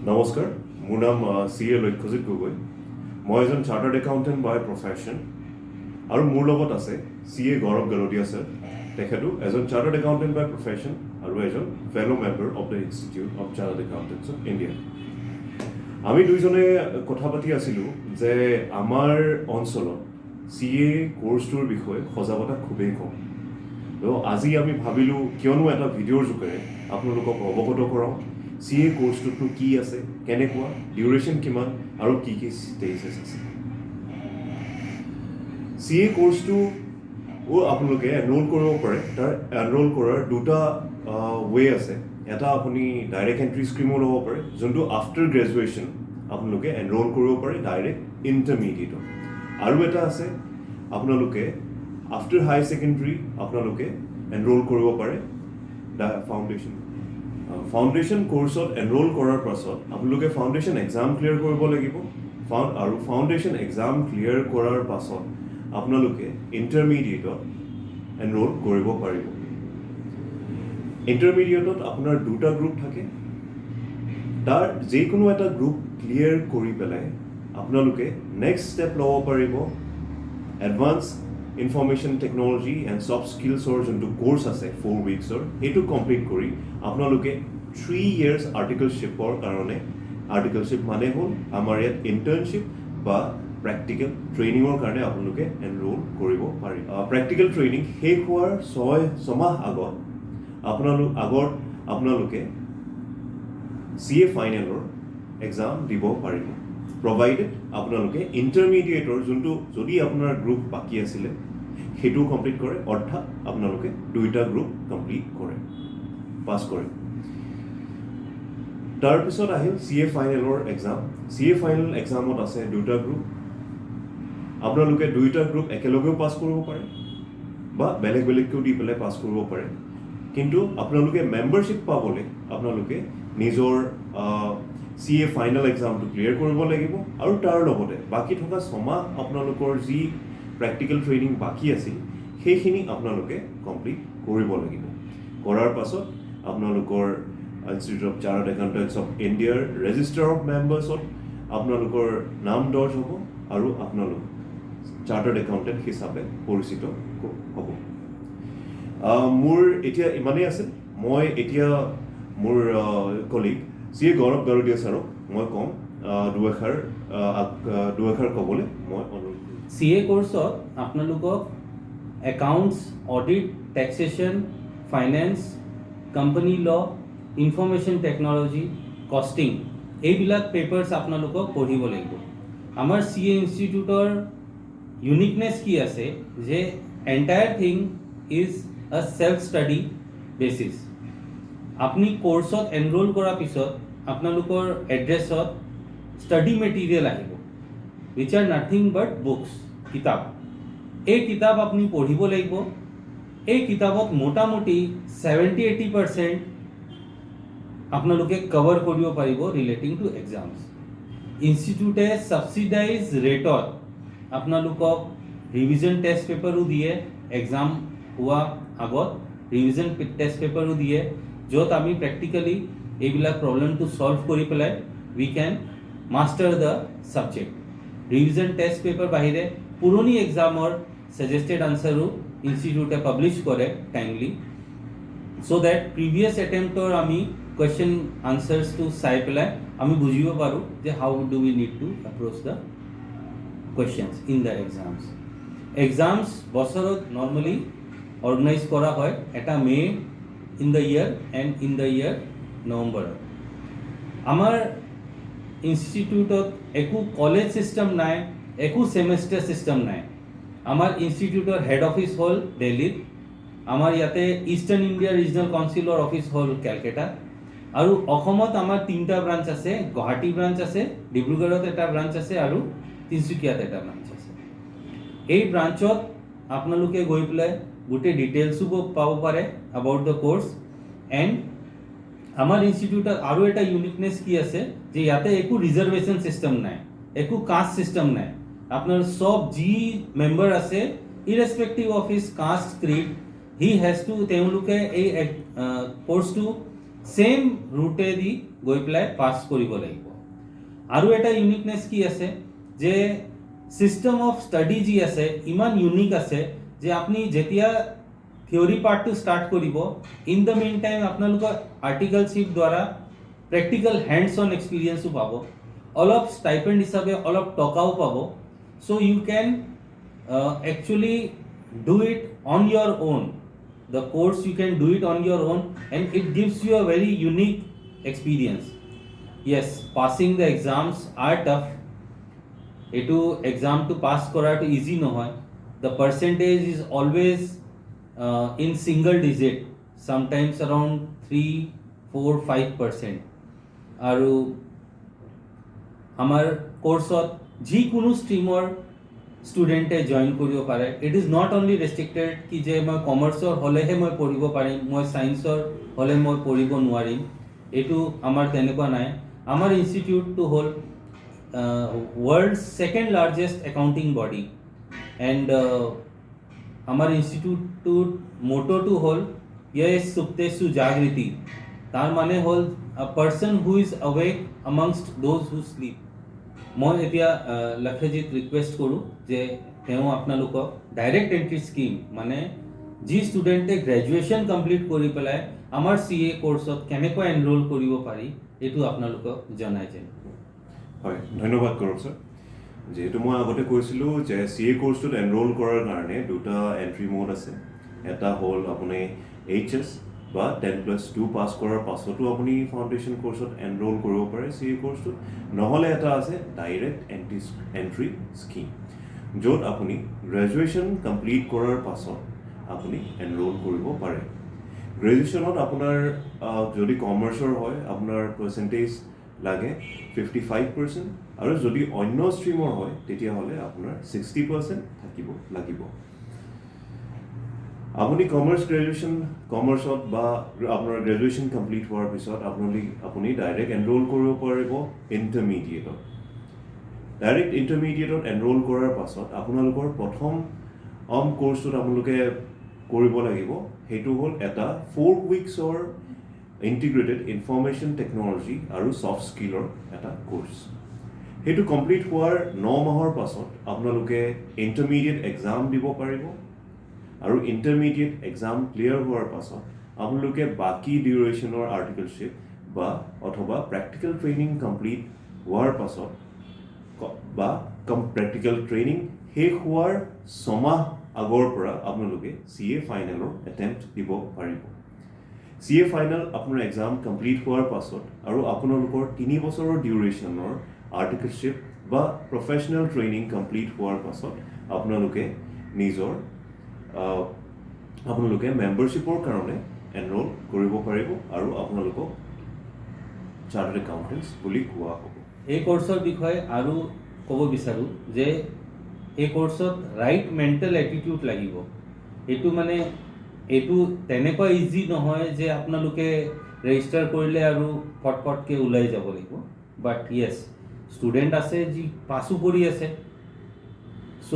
নমস্কাৰ, মোৰ নাম CA লক্ষ্যজিৎ গগৈ। মই এজন চাৰ্টাৰ্ড একাউণ্টেণ্ট বাই প্ৰফেশ্যন আৰু মোৰ লগত আছে CA গৌৰৱ গাৰোডিয়া ছাৰ। তেখেতো এজন চাৰ্টাৰ্ড একাউণ্টেণ্ট বাই প্ৰফেশ্যন আৰু এজন fellow member of the institute of chartered accountants of India. আমি দুইজনে কথা পাতি আছিলোঁ যে আমাৰ অঞ্চলত CA কোৰ্চটোৰ বিষয়ে সজাগতা খুবেই কম। তো আজি আমি ভাবিলোঁ কিয়নো এটা ভিডিঅ'ৰ যোগেৰে আপোনালোকক অৱগত কৰাওঁ CA কোৰ্চটোতো কি আছে, কেনেকুৱা, ডিউৰেশ্যন কিমান আৰু কি কি ষ্টেজেছ আছে। CA কোৰ্চটো আপোনালোকে এনৰোল কৰিব পাৰে। তাৰ এনৰোল কৰাৰ দুটা ৱে আছে। এটা আপুনি ডাইৰেক্ট এণ্ট্ৰি স্কিমো ল'ব পাৰে, যোনটো আফটাৰ গ্ৰেজুৱেশ্যন আপোনালোকে এনৰোল কৰিব পাৰে ডাইৰেক্ট ইণ্টাৰমিডিয়েটত। আৰু এটা আছে আপোনালোকে আফটাৰ হাই ছেকেণ্ডেৰী আপোনালোকে এনৰোল কৰিব পাৰে ফাউণ্ডেশ্যন কোৰ্চত এনৰোল কৰাৰ পাছত আপোনালোকে ফাউণ্ডেশ্যন এক্সাম ক্লিয়াৰ কৰিব লাগিব আৰু ফাউণ্ডেশ্যন এক্সাম ক্লিয়াৰ কৰাৰ পাছত আপোনালোকে ইণ্টাৰমিডিয়েটত এনৰোল কৰিব পাৰিব। ইণ্টাৰমিডিয়েটত আপোনাৰ দুটা গ্ৰুপ থাকে। তাৰ যিকোনো এটা গ্ৰুপ ক্লিয়াৰ কৰি পেলাই আপোনালোকে নেক্সট ষ্টেপ ল'ব পাৰিব advance information technology and soft স্কিলছৰ যোনটো কোৰ্চ আছে 4 উইকছৰ, সেইটো কমপ্লিট কৰি আপোনালোকে 3 years আৰ্টিকলশ্বিপৰ কাৰণে, আৰ্টিকলশ্বিপ মানে হ'ল আমাৰ ইয়াত ইণ্টাৰ্ণশ্বিপ বা প্ৰেক্টিকেল ট্ৰেইনিঙৰ কাৰণে আপোনালোকে এনৰোল কৰিব পাৰিব। প্ৰেক্টিকেল ট্ৰেইনিং শেষ হোৱাৰ 6 মাহ আগত আপোনালোকে CA ফাইনেলৰ এক্সাম দিব পাৰিব, প্ৰভাইডেড আপোনালোকে ইণ্টাৰমিডিয়েটৰ যোনটো যদি আপোনাৰ গ্ৰুপ বাকী আছিলে সেইটোও কমপ্লিট কৰে, অৰ্থাৎ আপোনালোকে দুইটা গ্ৰুপ কমপ্লিট কৰে, পাছ কৰে। তাৰপিছত আহিল CA ফাইনেলৰ এক্সাম। CA ফাইনেল এক্সামত আছে দুটা গ্ৰুপ। আপোনালোকে দুইটা গ্ৰুপ একেলগেও পাছ কৰিব পাৰে বা বেলেগ বেলেগকেও দি পেলাই পাছ কৰিব পাৰে। কিন্তু আপোনালোকে মেম্বাৰশ্বিপ পাবলৈ আপোনালোকে নিজৰ CA ফাইনেল এক্সামটো ক্লিয়াৰ কৰিব লাগিব আৰু তাৰ লগতে বাকী থকা 6 মাহ আপোনালোকৰ যি প্ৰেক্টিকেল ট্ৰেইনিং বাকী আছিল সেইখিনি আপোনালোকে কমপ্লিট কৰিব লাগিব। কৰাৰ পাছত আপোনালোকৰ institute of chartered accountants of ইণ্ডিয়াৰ ৰেজিষ্টাৰ অফ মেম্বাৰ্ছত আপোনালোকৰ নাম দৰ্জ হ'ব আৰু আপোনালোক চাৰ্টাৰ্ড একাউণ্টেণ্ট হিচাপে পৰিচিত হ'ব। মোৰ এতিয়া ইমানেই আছিল। মই এতিয়া মোৰ কলিগ CA গৌৰৱ গাৰোডিয়া ছাৰক মই ক'ম দুএষাৰ ক'বলৈ মই অনুৰোধ কৰিম। CA কোৰ্চত আপোনালোকক accounts, audit, taxation, finance, company ল, ইনফৰমেশ্যন টেকন'লজি, কষ্টিং এইবিলাক পেপাৰ্ছ আপোনালোকক পঢ়িব লাগিব। আমাৰ CA ইনষ্টিটিউটৰ ইউনিকনেছ কি আছে যে entire thing is a self study basis. আপুনি কোৰ্চত এনৰোল কৰাৰ পিছত আপোনালোকৰ এড্ৰেছত ষ্টাডি মেটেৰিয়েল আহিব, which are nothing but books, কিতাপ। এই কিতাপ আপুনি পঢ়িব লাগিব। এই কিতাপত মোটামুটি 70-80% আপোনালোকে কভাৰ কৰিব পাৰিব ৰিলেটিং টু এক্সামছ। ইনষ্টিটিউটে ছাবচিডাইজ ৰেটত আপোনালোকক ৰিভিজন টেষ্ট পেপাৰো দিয়ে, এক্সাম হোৱা আগত ৰিভিজন টেষ্ট পেপাৰো দিয়ে, য'ত আমি প্ৰেক্টিকেলি এইবিলাক প্ৰব্লেমটো ছল্ভ কৰি পেলাই we can master the subject. Revision test paper বাহিৰে পুৰণি এক্সামৰ ছাজেষ্টেড আনচাৰো ইনষ্টিটিউটে পাব্লিছ কৰে টাইমলি, চ' ডেট প্ৰিভিয়াছ এটেম্পটৰ আমি কুৱেশ্যন আনচাৰ্ছটো চাই পেলাই আমি বুজিব পাৰোঁ যে how do we need to approach the questions in the exams. Exams বছৰত নৰ্মেলি অৰ্গেনাইজ কৰা হয়, এটা May' in the year and in the year নৱেম্বৰত। আমাৰ ইনষ্টিটিউটত একো কলেজ ছিষ্টেম নাই, একো ছেমেষ্টাৰ ছিষ্টেম নাই। আমাৰ ইনষ্টিটিউটৰ হেড অফিচ হ'ল দিল্লীত, আমাৰ ইয়াতে ইষ্টাৰ্ণ ইণ্ডিয়া ৰিজনেল কাউন্সিলৰ অফিচ হ'ল কেলকাতা, আৰু অসমত আমাৰ 3টা ব্ৰাঞ্চ আছে। গুৱাহাটী ব্ৰাঞ্চ আছে, ডিব্ৰুগড়ত এটা ব্ৰাঞ্চ আছে আৰু তিনিচুকীয়াত এটা ব্ৰাঞ্চ আছে। এই ব্ৰাঞ্চত আপোনালোকে গৈ পেলাই গোটেই ডিটেইলছো পাব পাৰে এবাউট দ্য কোৰ্চ। এণ্ড আমাৰ ইনষ্টিটিউটত আৰু এটা ইউনিকনেছ কি আছে যে ইয়াতে একো ৰিজাৰ্ভেশ্যন ছিষ্টেম নাই, একো কাষ্ট ছিষ্টেম নাই। আপোনাৰ চব যি মেম্বাৰ আছে irrespective of his caste creed, he has to, তেওঁলোকে এই কোৰ্চটো সেম ৰুটেদি গৈ পেলাই পাছ কৰিব লাগিব আৰু এটা ইউনিকনেছ কি আছে যে সিস্টেম অফ ষ্টাডি যি আছে ইমান ইউনিক আছে যে আপুনি যেতিয়া থিয়ৰী পাৰ্টটো ষ্টাৰ্ট কৰিব ইন দ্য মেইন টাইম আপোনালোকৰ আৰ্টিকলশ্বিপ দ্বাৰা প্ৰেক্টিকেল হেণ্ডছ অন এক্সপিৰিয়েঞ্চো পাব অলপ ষ্টাইপেণ্ড হিচাপে অলপ টকাও পাব so' you can actually do it on your own. The course you can do it on your own and it gives you a very unique experience. Yes, passing the exams are tough. Etu exam to pass kora to easy no hoy. The percentage is always in single digit, sometimes around 3, 4, 5%. Aru amar course ji কোনো streamer ষ্টুডেণ্টে join কৰিব পাৰে it is not only restricted কি যে মই কমাৰ্চৰ হ'লেহে মই পঢ়িব পাৰিম মই ছায়েন্সৰ হ'লে মই পঢ়িব নোৱাৰিম এইটো আমাৰ তেনেকুৱা নাই আমাৰ ইনষ্টিটিউটটো হ'ল world second largest accounting body and আমাৰ ইনষ্টিটিউটটোৰ মটোটো হ'ল য়ে সুপ্তেষু জাগৃতি তাৰ মানে হ'ল a person who is awake amongst those who sleep মই এতিয়া লক্ষ্যজিত ৰিকুৱেষ্ট কৰোঁ যে তেওঁ আপোনালোকক ডাইৰেক্ট এণ্ট্ৰি স্কিম মানে যি ষ্টুডেণ্টে গ্ৰেজুৱেশ্যন কমপ্লিট কৰি পেলাই আমাৰ CA কোৰ্চত কেনেকৈ এনৰোল কৰিব পাৰি এইটো আপোনালোকক জনাই যেন হয় ধন্যবাদ গৌৰৱ ছাৰ যিহেতু মই আগতে কৈছিলোঁ যে CA কোৰ্চটোত এনৰোল কৰাৰ কাৰণে দুটা এণ্ট্ৰি মোড আছে এটা হ'ল আপুনি HS বা 10+2 পাছ কৰাৰ পাছতো আপুনি ফাউণ্ডেশ্যন কোৰ্চত এনৰোল কৰিব পাৰে CA কোৰ্চটোত নহ'লে এটা আছে ডাইৰেক্ট এণ্ট্ৰি স্কিম য'ত আপুনি গ্ৰেজুৱেশ্যন কমপ্লিট কৰাৰ পাছত আপুনি এনৰোল কৰিব পাৰে গ্ৰেজুৱেশ্যনত আপোনাৰ যদি কমাৰ্চৰ হয় আপোনাৰ পাৰ্চেণ্টেজ লাগে 55% আৰু যদি অন্য ষ্ট্ৰীমৰ হয় তেতিয়াহ'লে আপোনাৰ 60% লাগিব আপুনি কমাৰ্চত বা আপোনাৰ গ্ৰেজুৱেশ্যন কমপ্লিট হোৱাৰ পিছত আপুনি ডাইৰেক্ট এনৰোল কৰিব পাৰিব ইণ্টাৰমিডিয়েটত ডাইৰেক্ট ইণ্টাৰমিডিয়েটত এনৰোল কৰাৰ পাছত আপোনালোকৰ প্ৰথম কোৰ্চটোত আপোনালোকে কৰিব লাগিব সেইটো হ'ল এটা 4 উইকছৰ ইণ্টিগ্ৰেটেড ইনফৰমেশ্যন টেকন'লজি আৰু ছফ্ট স্কিলৰ এটা কোৰ্চ সেইটো কমপ্লিট হোৱাৰ 9 মাহৰ পাছত আপোনালোকে ইণ্টাৰমিডিয়েট এক্সাম দিব পাৰিব আৰু ইণ্টাৰমিডিয়েট এক্সাম ক্লিয়াৰ হোৱাৰ পাছত আপোনালোকে বাকী ডিউৰেশ্যনৰ আৰ্টিকলশ্বিপ বা অথবা প্ৰেক্টিকেল ট্ৰেইনিং কমপ্লিট হোৱাৰ পাছত বা প্ৰেক্টিকেল ট্ৰেইনিং শেষ হোৱাৰ 6 মাহ আগৰ পৰা আপোনালোকে CA ফাইনেলৰ এটেম্প্ট দিব পাৰিব CA ফাইনেল আপোনাৰ এক্সাম কমপ্লিট হোৱাৰ পাছত আৰু আপোনালোকৰ 3 বছৰৰ ডিউৰেশ্যনৰ আৰ্টিকলশ্বিপ বা প্ৰফেশ্যনেল ট্ৰেইনিং কমপ্লিট হোৱাৰ পাছত আপোনালোকে মেম্বাৰশ্বিপৰ কাৰণে এনৰোল কৰিব পাৰিব আৰু আপোনালোকক চাৰ্টাৰ্ড একাউণ্টেণ্টছ বুলি কোৱা হ'ব এই কোৰ্চৰ বিষয়ে আৰু ক'ব বিচাৰোঁ যে এই কোৰ্চত ৰাইট মেণ্টেল এটিটিউড লাগিব এইটো তেনেকুৱা ইজি নহয় যে আপোনালোকে ৰেজিষ্টাৰ কৰিলে আৰু ফটফটকৈ ওলাই যাব লাগিব বাট য়েছ ষ্টুডেণ্ট আছে যি পাছো কৰি আছে চ'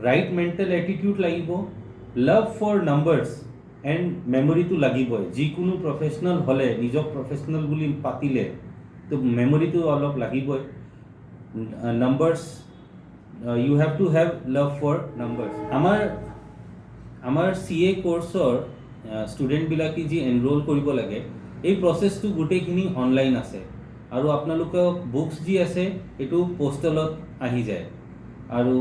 ৰাইট মেণ্টেল এটিটিউড লাগিব লাভ ফৰ নাম্বাৰ্ছ এণ্ড মেমৰিটো লাগিবই যিকোনো প্ৰফেচনেল হ'লে নিজক প্ৰফেচনেল বুলি পাতিলে তো মেমৰিটো অলপ লাগিবই numbers you have to have love for numbers আমাৰ CA কোৰ্চৰ ষ্টুডেণ্টবিলাকে যি এনৰোল কৰিব লাগে এই প্ৰচেছটো গোটেইখিনি অনলাইন আছে আৰু আপোনালোকৰ বুকছ যি আছে এইটো পোষ্টেলত আহি যায় আৰু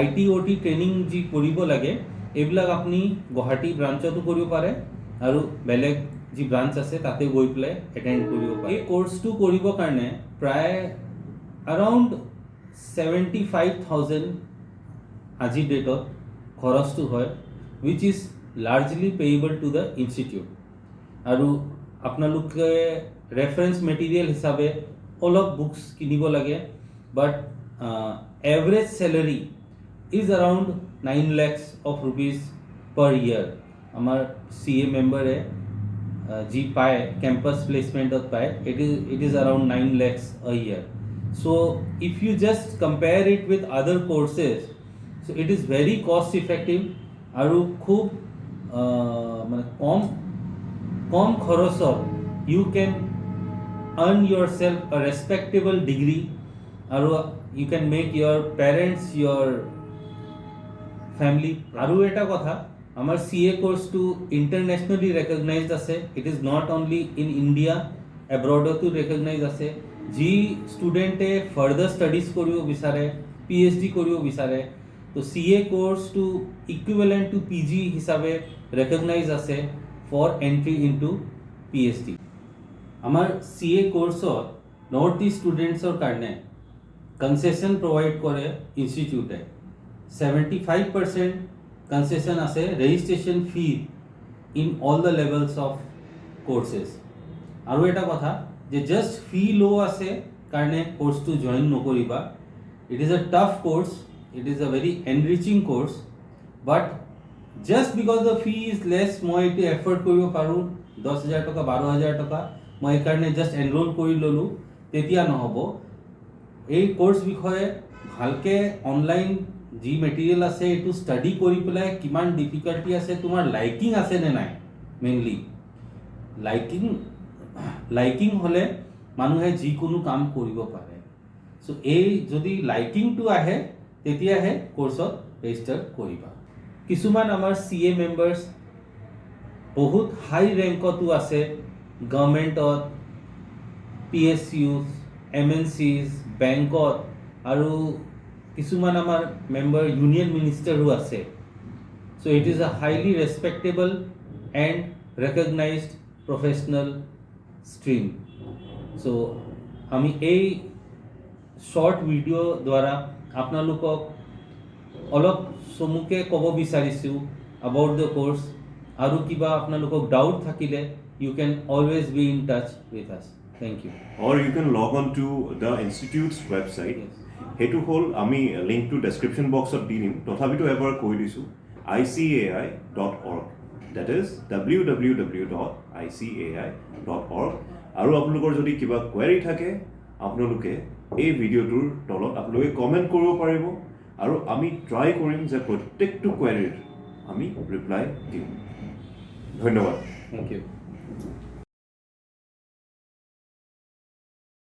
IT OT ট্ৰেইনিং যি কৰিব লাগে এইবিলাক আপুনি গুৱাহাটী ব্ৰাঞ্চতো কৰিব পাৰে আৰু বেলেগ যি ব্ৰাঞ্চ আছে তাতে গৈ পেলাই এটেণ্ড কৰিব পাৰে এই কোৰ্চটো কৰিবৰ কাৰণে প্ৰায় around 75,000 আজিৰ ডেটত খৰচটো হয় which is largely payable to the institute আৰু আপোনালোকে ৰেফাৰেঞ্চ মেটেৰিয়েল হিচাপে অলপ বুকছ কিনিব লাগে বাট average salary is around 9 lakhs of rupees per year আমাৰ CA মেম্বাৰে যি পায় কেম্পাছ প্লেচমেণ্টত পায় it is around 9 lakhs a year so if you just compare it with other courses so it is very cost effective আৰু খুব মানে কম কম খৰচত you can earn yourself a respectable degree আৰু you can make your parents your family আৰু এটা কথা আমাৰ CA কোর্সটো ইন্টারন্যাশনালি রেকগনাইজড আছে it is not only in India এব্রডতো রেকগনাইজ আছে যি স্টুডেন্টে ফার্দার স্টাডিজ কৰিব বিচাৰে PhD কৰিব বিচাৰে তো CA কোৰ্সটো ইকুইভ্যালেন্ট টু PG হিসাবে ৰেকগনাইজ আছে ফৰ এন্ট্ৰি ইনটু PhD আমাৰ CA কোৰ্সত নৰ্থ ইস্ট স্টুডেন্টসৰ কাৰণে কনসেশন প্ৰভাইড কৰে ইনস্টিটিউটে 75% concession আছে registration fee in all the levels of courses আৰু এটা কথা যে just fee low আছে কাৰণে course to join নকৰিবা it is a tough course it is a very enriching course but just because the fee is less মই এটো afford কৰিব পাৰো 10000 টকা 12000 টকা মই এই কাৰণে just enroll কৰি ললো তেতিয়া নহব এই কোৰ্স বিষয়ে ভালকে অনলাইন যি মেটেৰিয়েল আছে এটো ষ্টাডি কৰি পেলাই কিমান ডিফিকাল্টি আছে তোমাৰ লাইকিং আছে নে নাই মেইনলি লাইকিং হলে মানুহে যিকোনো কাম কৰিব পাৰে সো এই যদি লাইকিংটো আহে তেতিয়াহে কোৰ্সত ৰেজিষ্টাৰ কৰিবা কিছুমান আমাৰ CA মেম্বাৰ্স বহুত হাই ৰেংকতো আছে গভৰ্নমেন্টত PSUs MNCs বেংকত আৰু কিছুমান আমাৰ মেম্বাৰ ইউনিয়ন মিনিষ্টাৰো আছে so it is a highly respectable and recognised professional stream so আমি এই শৰ্ট ভিডিও দ্বাৰা আপোনালোকক অলপ সমুকে ক'ব বিচাৰিছো about the course আৰু কিবা আপোনালোকক ডাউট থাকিলে you can always be in touch with us thank you or you can log on to the institute's website হেতু হল আমি লিংক টু ডেসক্রিপশন বক্সত দি দিম তথাপিতো এবাৰ কৈ দিছো icai.org that is www.icai.org আৰু আপোনালোকৰ যদি কিবা কোৱেৰি থাকে আপোনালোকে এই ভিডিওটোৰ তলত আপোনালোকে কমেন্ট কৰিব পাৰিব আৰু আমি ট্ৰাই কৰিম যে প্ৰত্যেকটো কোৱেৰিৰ আমি ৰিপ্লাই দিম ধন্যবাদ thank you